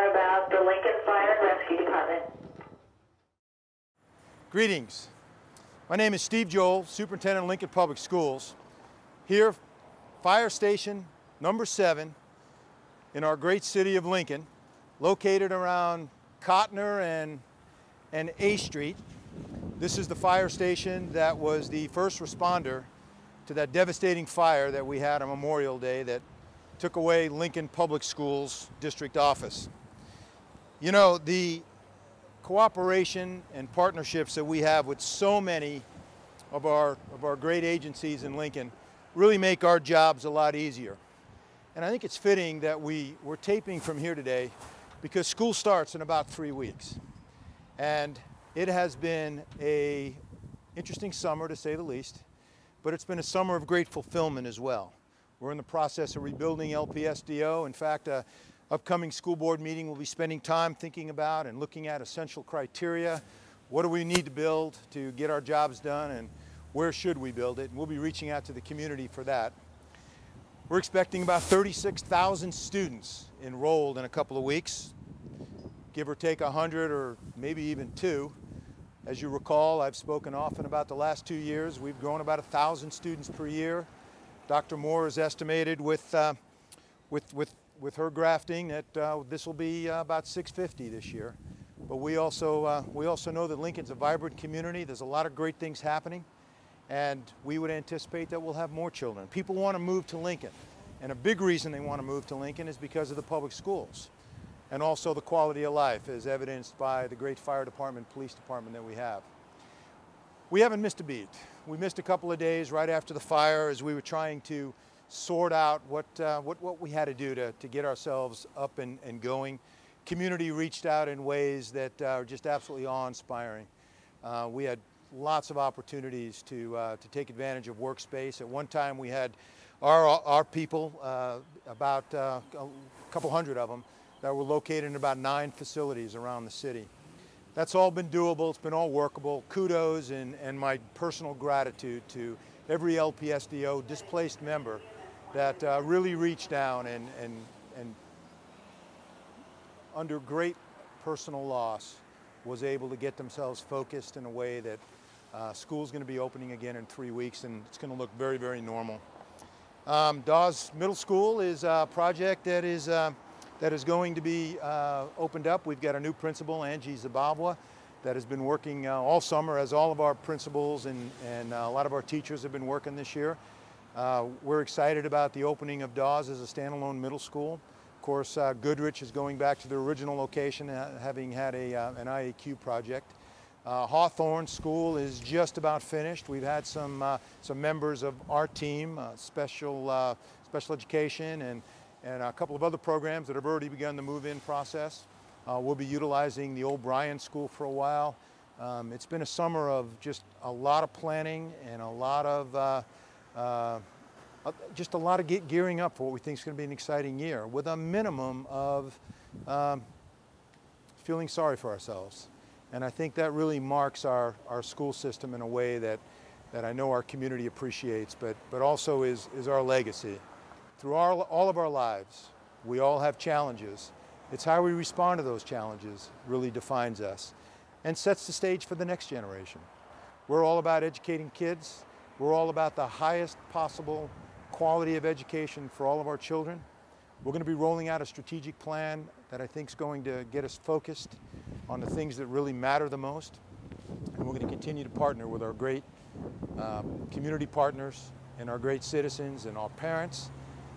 more about the Lincoln Fire and Rescue Department. Greetings. My name is Steve Joel, Superintendent of Lincoln Public Schools. Here, Fire Station number 7 in our great city of Lincoln, located around Kotner and A Street. This is the fire station that was the first responder to that devastating fire that we had on Memorial Day that took away Lincoln Public Schools district office. You know, the cooperation and partnerships that we have with so many of our great agencies in Lincoln really make our jobs a lot easier. And I think it's fitting that we're taping from here today because school starts in about 3 weeks. And it has been an interesting summer, to say the least, but it's been a summer of great fulfillment as well. We're in the process of rebuilding LPSDO. In fact, an upcoming school board meeting will be spending time thinking about and looking at essential criteria. What do we need to build to get our jobs done, and where should we build it? And we'll be reaching out to the community for that. We're expecting about 36,000 students enrolled in a couple of weeks, give or take 100 or maybe even 2. As you recall, I've spoken often about the last 2 years. We've grown about 1,000 students per year. Dr. Moore has estimated with her grafting that this will be about 650 this year. But we also know that Lincoln's a vibrant community. There's a lot of great things happening, and we would anticipate that we'll have more children. People want to move to Lincoln, and a big reason they want to move to Lincoln is because of the public schools and also the quality of life, as evidenced by the great fire department, police department that we have. We haven't missed a beat. We missed a couple of days right after the fire as we were trying to sort out what we had to do to get ourselves up and going. Community reached out in ways that are just absolutely awe-inspiring. We had lots of opportunities to take advantage of workspace. At one time we had our people, about a couple hundred of them, that were located in about 9 facilities around the city. That's all been doable, it's been all workable. Kudos and my personal gratitude to every LPSDO displaced member that really reached down and under great personal loss was able to get themselves focused in a way that school's going to be opening again in 3 weeks, and it's going to look very, very normal. Dawes Middle School is a project that is going to be opened up. We've got a new principal, Angie Zabavwa, that has been working all summer, as all of our principals and a lot of our teachers have been working this year. We're excited about the opening of Dawes as a standalone middle school. Of course, Goodrich is going back to their original location, having had an IAQ project. Hawthorne School is just about finished. We've had some members of our team, special education and a couple of other programs that have already begun the move-in process. We'll be utilizing the old Bryan School for a while. It's been a summer of just a lot of planning and a lot of gearing up for what we think is going to be an exciting year, with a minimum of feeling sorry for ourselves. And I think that really marks our school system in a way that I know our community appreciates, but also is our legacy. Through all of our lives, we all have challenges. It's how we respond to those challenges really defines us and sets the stage for the next generation. We're all about educating kids. We're all about the highest possible quality of education for all of our children. We're going to be rolling out a strategic plan that I think is going to get us focused on the things that really matter the most. And we're going to continue to partner with our great community partners and our great citizens and our parents.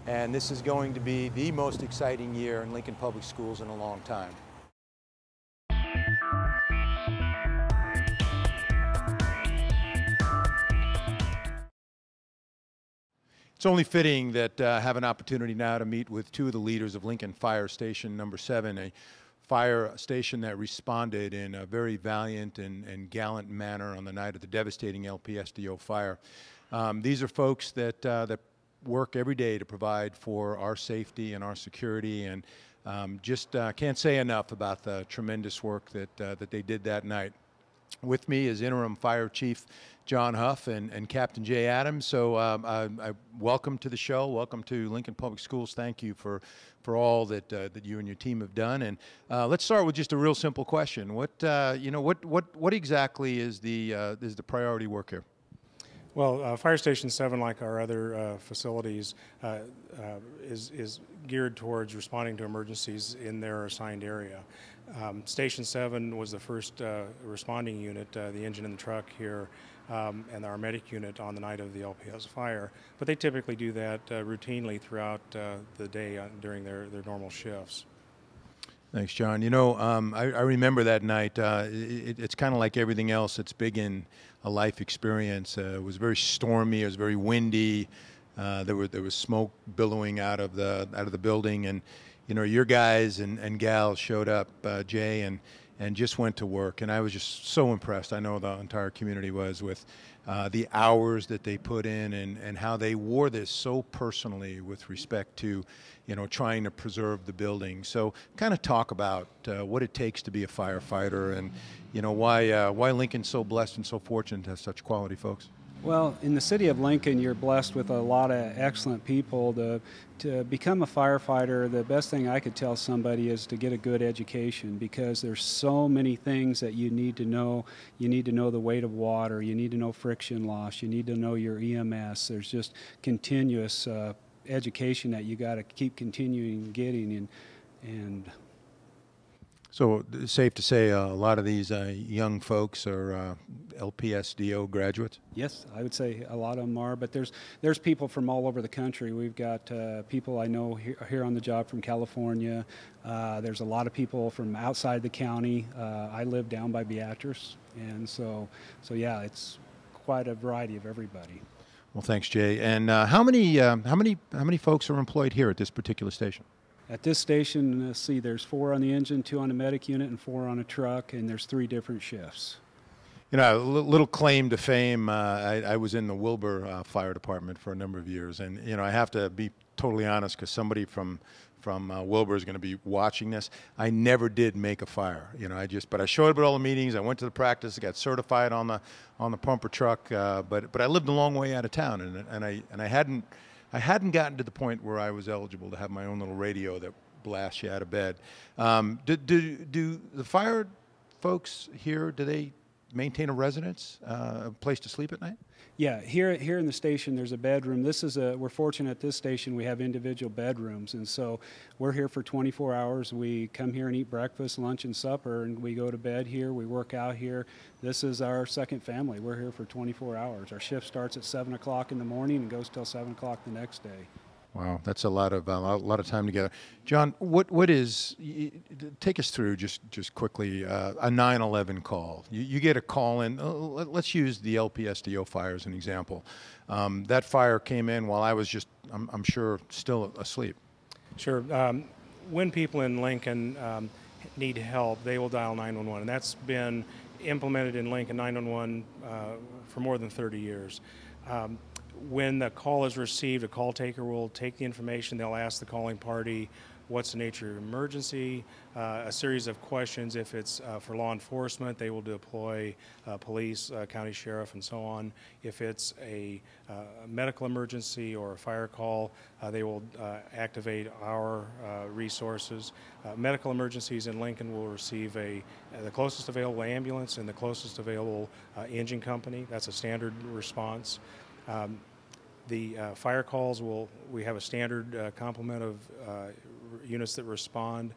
And this is going to be the most exciting year in Lincoln Public Schools in a long time. It's only fitting that I have an opportunity now to meet with 2 of the leaders of Lincoln Fire Station number 7, a fire station that responded in a very valiant and gallant manner on the night of the devastating LPSDO fire. These are folks that work every day to provide for our safety and our security, and just can't say enough about the tremendous work that they did that night. With me is Interim Fire Chief John Huff and Captain Jay Adams. So I welcome to the show. Welcome to Lincoln Public Schools. Thank you for all that that you and your team have done. And let's start with just a real simple question. What exactly is the priority work here? Well, Fire Station 7, like our other facilities, is geared towards responding to emergencies in their assigned area. Station 7 was the first responding unit, the engine and the truck here, and our medic unit on the night of the LPS fire. But they typically do that routinely throughout the day during their normal shifts. Thanks, John. You know, I remember that night. It's kind of like everything else that's big in a life experience. It was very stormy. It was very windy. There was smoke billowing out of the building, and you know, your guys and gals showed up, Jay, and just went to work. And I was just so impressed. I know the entire community was, with the hours that they put in and how they wore this so personally with respect to, you know, trying to preserve the building. So kind of talk about what it takes to be a firefighter, and, you know, why Lincoln's so blessed and so fortunate to have such quality folks. Well, in the city of Lincoln, you're blessed with a lot of excellent people. To become a firefighter, the best thing I could tell somebody is to get a good education, because there's so many things that you need to know. You need to know the weight of water. You need to know friction loss. You need to know your EMS. There's just continuous education that you got to keep continuing getting, and So it's safe to say a lot of these young folks are LPSDO graduates? yes, I would say a lot of them are, but there's people from all over the country. We've got people I know here on the job from California. There's a lot of people from outside the county. I live down by Beatrice, and so yeah, it's quite a variety of everybody. Well, thanks, Jay. And how many folks are employed here at this particular station? At this station, let's see, there's 4 on the engine, 2 on the medic unit, and 4 on a truck, and there's 3 different shifts. You know, a little claim to fame. I was in the Wilbur Fire Department for a number of years, and you know, I have to be totally honest, because somebody from Wilbur is going to be watching this. I never did make a fire. You know, but I showed up at all the meetings. I went to the practice. I got certified on the pumper truck. But I lived a long way out of town, and I hadn't gotten to the point where I was eligible to have my own little radio that blasts you out of bed. Do the fire folks here, do they maintain a residence, a place to sleep at night? Yeah, here in the station there's a bedroom. We're fortunate at this station we have individual bedrooms, and so we're here for 24 hours. We come here and eat breakfast, lunch, and supper, and we go to bed here. We work out here. This is our second family. We're here for 24 hours. Our shift starts at 7 o'clock in the morning and goes till 7 o'clock the next day. Wow, that's a lot of time together. John, what is? Take us through just quickly a 9/11 call. You get a call in. Let's use the LPSDO fire as an example. That fire came in while I was I'm sure still asleep. Sure. When people in Lincoln need help, they will dial 911, and that's been implemented in Lincoln 911 for more than 30 years. When the call is received, a call taker will take the information. They'll ask the calling party, what's the nature of emergency, a series of questions. If it's for law enforcement, they will deploy police, county sheriff, and so on. If it's a medical emergency or a fire call, they will activate our resources. Medical emergencies in Lincoln will receive the closest available ambulance and the closest available engine company. That's a standard response. The fire calls we have a standard complement of units that respond.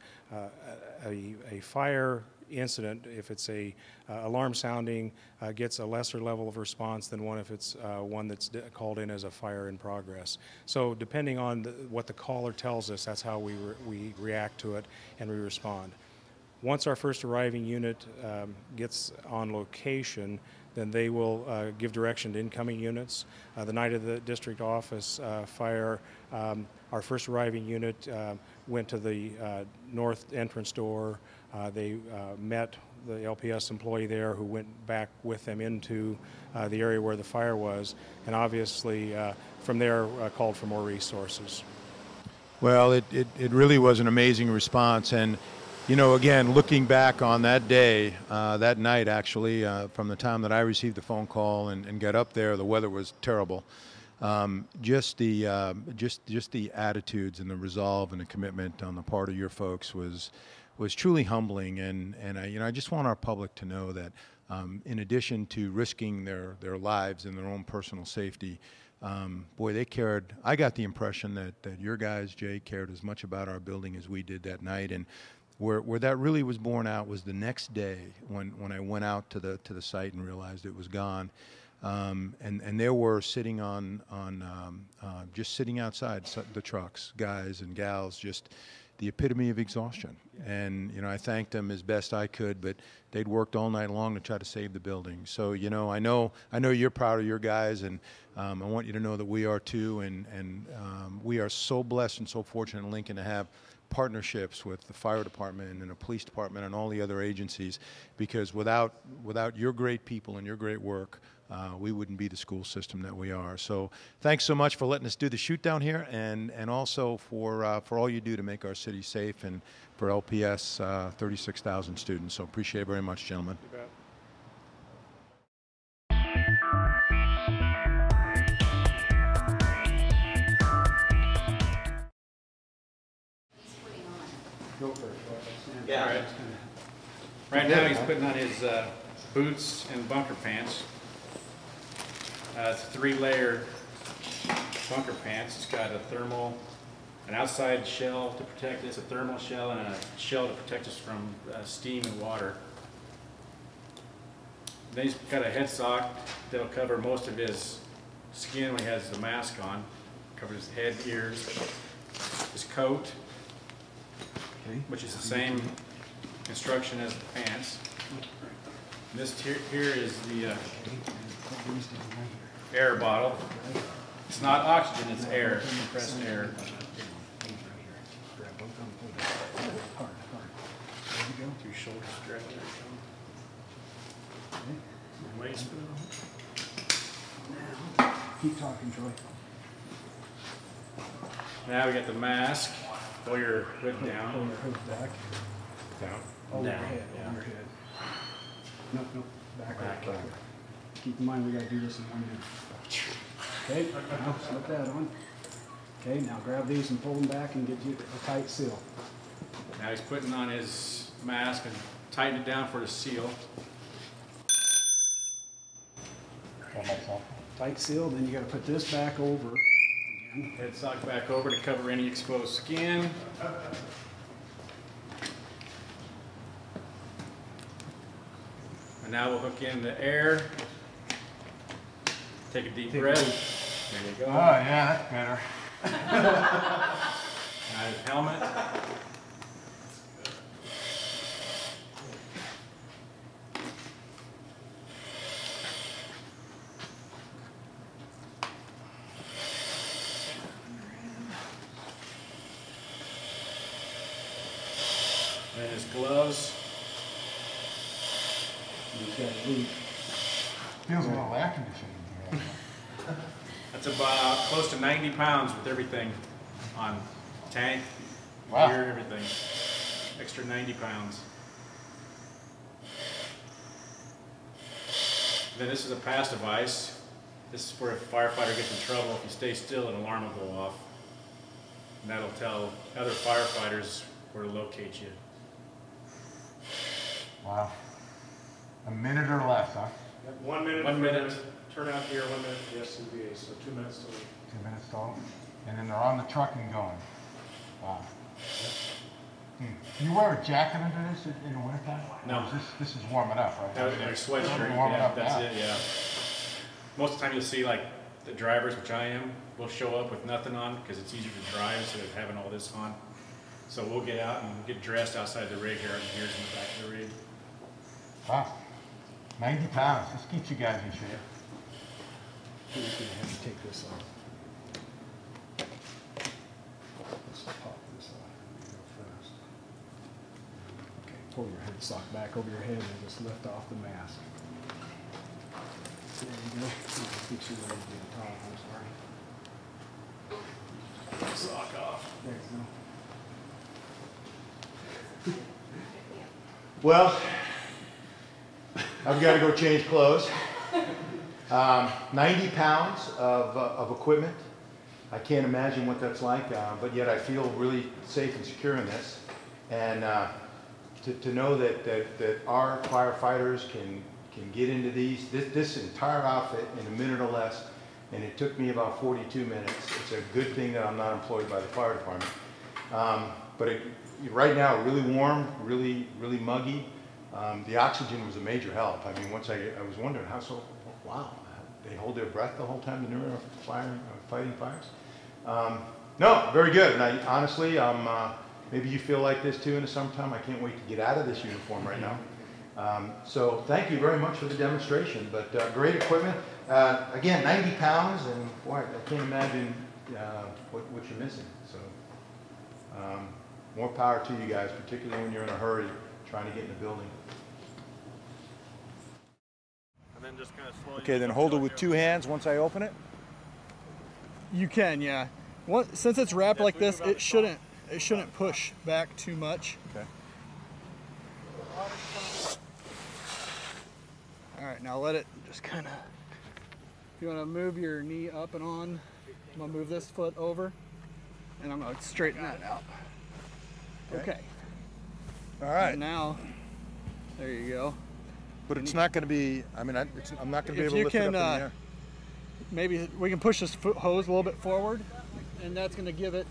A fire incident, if it's a alarm sounding, gets a lesser level of response than one if it's one that's called in as a fire in progress. So depending on what the caller tells us, that's how we react to it and we respond. Once our first arriving unit gets on location, then they will give direction to incoming units. The night of the district office fire, our first arriving unit went to the north entrance door. They met the LPS employee there, who went back with them into the area where the fire was, and obviously from there called for more resources. Well, it really was an amazing response, and You know, again, looking back on that day, that night actually, from the time that I received the phone call and got up there, the weather was terrible. Just the attitudes and the resolve and the commitment on the part of your folks was truly humbling. And I just want our public to know that in addition to risking their lives and their own personal safety, boy, they cared. I got the impression that your guys, Jay, cared as much about our building as we did that night. And where that really was borne out was the next day when I went out to the site and realized it was gone. And there were sitting just sitting outside the trucks, guys and gals, just the epitome of exhaustion. And, you know, I thanked them as best I could, but they'd worked all night long to try to save the building. So, you know, I know you're proud of your guys, and I want you to know that we are too. And we are so blessed and so fortunate in Lincoln to have partnerships with the fire department and the police department and all the other agencies, because without your great people and your great work, we wouldn't be the school system that we are. So thanks so much for letting us do the shoot down here, and also for all you do to make our city safe, and for LPS 36,000 students. So appreciate it very much, gentlemen. You bet. Go for it. Yeah. Right now he's putting on his boots and bunker pants. It's a 3-layer bunker pants. It's got an outside shell to protect us, a thermal shell, and a shell to protect us from steam and water. Then he's got a head sock that'll cover most of his skin when he has the mask on. Covers his head, ears, his coat, which is the same construction as the pants. And this here is the air bottle. It's not oxygen, it's air, compressed air. Your shoulders stretch. Waist. Keep talking, Troy. Now we got the mask. Pull your hood down. Pull your hood back. Down. Over your Down. head. Yeah. Over your head. No. Back up. Keep in mind we gotta do this in 1 minute. Okay, now slip that on. Okay, now grab these and pull them back and get you a tight seal. Now he's putting on his mask and tighten it down for the seal. Tight seal, then you gotta put this back over. Head sock back over to cover any exposed skin. And now we'll hook in the air. Take a deep breath. There you go. Oh yeah, that's better. Now his helmet. And his gloves. He's got a loop. Feels a little air conditioning here. That's about close to 90 pounds with everything on tank, Wow. gear, everything. Extra 90 pounds. Then this is a pass device. This is where if a firefighter gets in trouble, if you stay still, an alarm will go off. And that'll tell other firefighters where to locate you. Wow. A minute or less, huh? 1 minute. 1 minute. Turn out here, 1 minute for the SCBA, so 2 minutes to leave. 2 minutes total. And then they're on the truck and going. Wow. Do you wear a jacket under this in the wintertime? No. Or is this is warming up, right? That was my sweatshirt. Warming Yeah, up that's now. it, yeah. Most of the time you'll see like the drivers, which I am, will show up with nothing on because it's easier to drive instead of having all this on. So we'll get out and get dressed outside the rig here, and here's in the back of the rig. Wow. 90 pounds. This keeps you guys in shape. We're just gonna have to take this off. Let's pop this off. Go first. Okay, pull your head sock back over your head and just lift off the mask. There you go. I'll get you ready to be on top. I'm sorry. Sock off. There you go. Well, I've got to go change clothes. 90 pounds of equipment. I can't imagine what that's like, but yet I feel really safe and secure in this. And to know that our firefighters can get into this entire outfit in a minute or less, and it took me about 42 minutes. It's a good thing that I'm not employed by the fire department. But right now, really warm, really muggy. The oxygen was a major help. I mean, once I was wondering how so, wow, they hold their breath the whole time they're fighting fires. No, very good. And I honestly, maybe you feel like this too in the summertime. I can't wait to get out of this uniform right now. So thank you very much for the demonstration, but great equipment. Again, 90 pounds, and boy, I can't imagine what you're missing. So more power to you guys, particularly when you're in a hurry trying to get in the building. And then just kind of slowly. Okay, then hold it with two hands once I open it. You can, yeah. Since it's wrapped like this, it shouldn't push back too much. Okay. All right, now let it just kind of, if you want to move your knee up and on, I'm going to move this foot over, and I'm going to straighten that out. Okay. All right. And now, there you go. But it's not going to be, I mean, I'm not going to be able to lift it up in the air. Maybe we can push this hose a little bit forward, and that's going to give you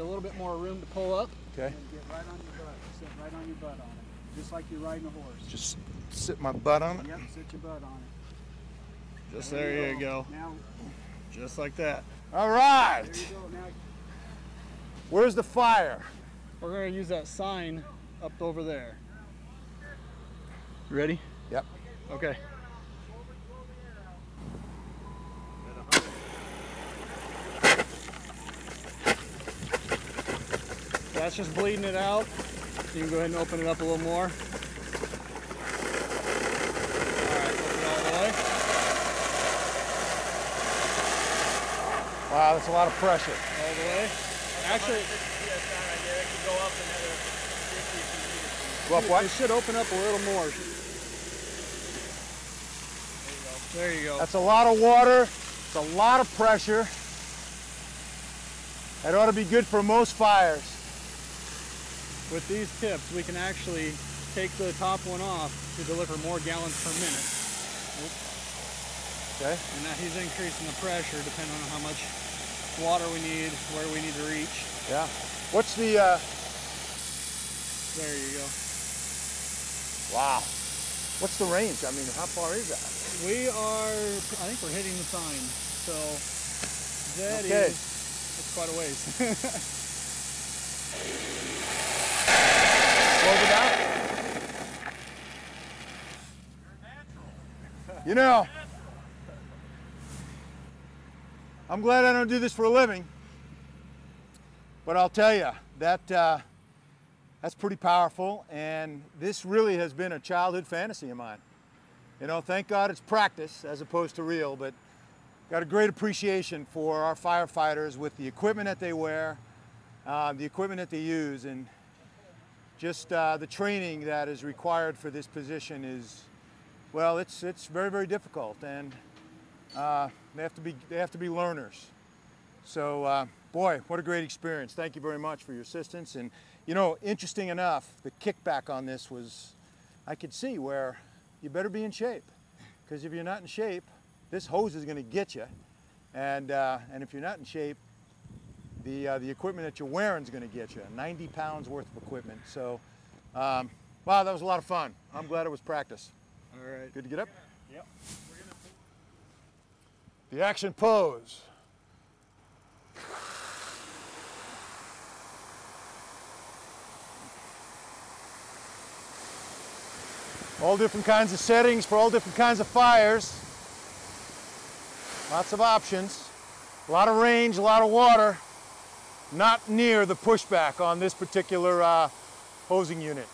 a little bit more room to pull up. Okay. And get right on your butt. Sit right on your butt on it, just like you're riding a horse. Just sit my butt on it? Yep, sit your butt on it. Just there you go. Now, just like that. All right. There you go. Now, where's the fire? we're going to use that sign up over there. You ready? Yep. Okay. That's just bleeding it out. You can go ahead and open it up a little more. All right, open it all the way. Wow, that's a lot of pressure. All the way. Actually, Go up what? it should open up a little more. There you go. That's a lot of water. It's a lot of pressure. That ought to be good for most fires. With these tips, we can actually take the top one off to deliver more gallons per minute. Okay. And now he's increasing the pressure depending on how much water we need, where we need to reach. Yeah. What's the, There you go. wow. What's the range? I mean, how far is that? We are, I think we're hitting the sign. So that Okay. that's quite a ways. Close it out. You know, I'm glad I don't do this for a living, but I'll tell you that that's pretty powerful, and this really has been a childhood fantasy of mine. You know, thank God it's practice as opposed to real, but got a great appreciation for our firefighters with the equipment that they wear, the equipment that they use, and just the training that is required for this position is, well, it's very, very difficult, and they have to be learners. So, boy, what a great experience. Thank you very much for your assistance. And you know, interesting enough, the kickback on this was, I could see where you better be in shape, because if you're not in shape, this hose is going to get you, and if you're not in shape, the equipment that you're wearing is going to get you. 90 pounds worth of equipment. So, wow, that was a lot of fun. I'm glad it was practice. All right. Good to get up? Yep. The action pose. All different kinds of settings for all different kinds of fires. Lots of options. A lot of range, a lot of water. Not near the pushback on this particular hosing unit.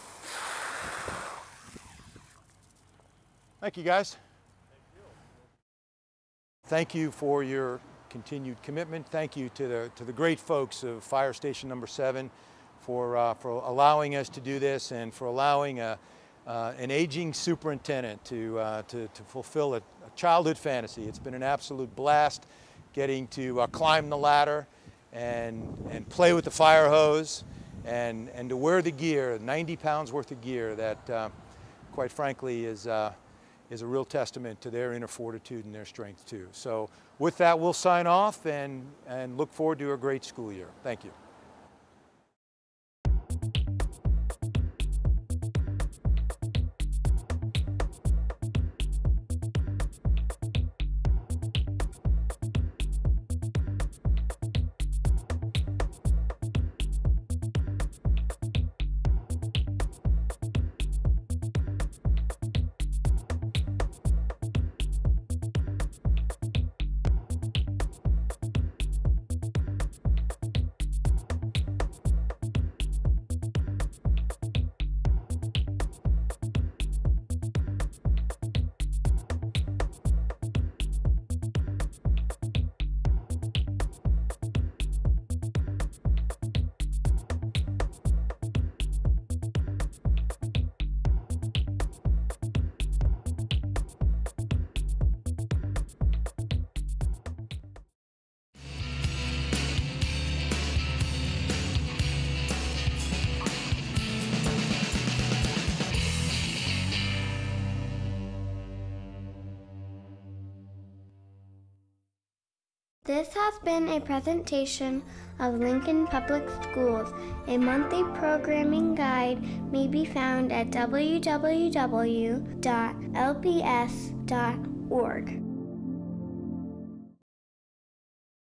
Thank you, guys. Thank you for your continued commitment. Thank you to the great folks of Fire Station Number 7 for allowing us to do this and for allowing a an aging superintendent to fulfill a childhood fantasy. It's been an absolute blast getting to climb the ladder and play with the fire hose and to wear the gear, 90 pounds worth of gear that quite frankly is a real testament to their inner fortitude and their strength too. So with that, we'll sign off and look forward to a great school year. Thank you. This has been a presentation of Lincoln Public Schools. A monthly programming guide may be found at www.lps.org.